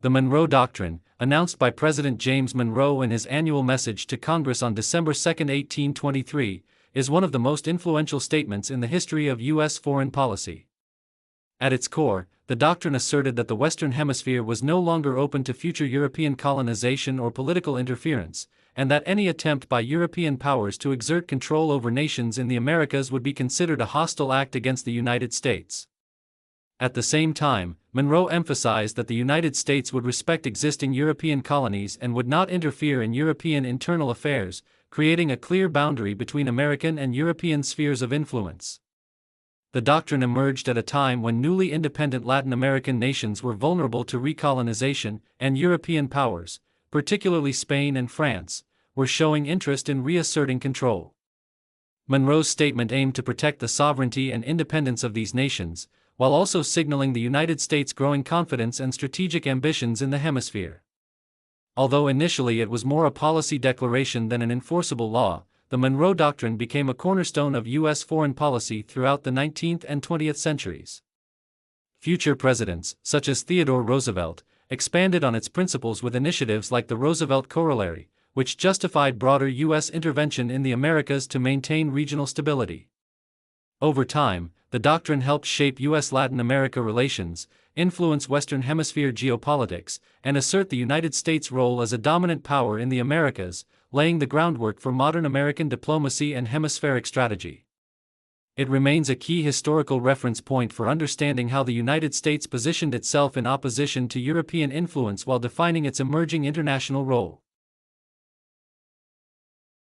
The Monroe Doctrine, announced by President James Monroe in his annual message to Congress on December 2, 1823, is one of the most influential statements in the history of U.S. foreign policy. At its core, the doctrine asserted that the Western Hemisphere was no longer open to future European colonization or political interference, and that any attempt by European powers to exert control over nations in the Americas would be considered a hostile act against the United States. At the same time, Monroe emphasized that the United States would respect existing European colonies and would not interfere in European internal affairs, creating a clear boundary between American and European spheres of influence. The doctrine emerged at a time when newly independent Latin American nations were vulnerable to recolonization, and European powers, particularly Spain and France, were showing interest in reasserting control. Monroe's statement aimed to protect the sovereignty and independence of these nations, while also signaling the United States' growing confidence and strategic ambitions in the hemisphere. Although initially it was more a policy declaration than an enforceable law, the Monroe Doctrine became a cornerstone of U.S. foreign policy throughout the 19th and 20th centuries. Future presidents, such as Theodore Roosevelt, expanded on its principles with initiatives like the Roosevelt Corollary, which justified broader U.S. intervention in the Americas to maintain regional stability. Over time, the doctrine helped shape U.S.-Latin America relations, influence Western Hemisphere geopolitics, and assert the United States' role as a dominant power in the Americas, laying the groundwork for modern American diplomacy and hemispheric strategy. It remains a key historical reference point for understanding how the United States positioned itself in opposition to European influence while defining its emerging international role.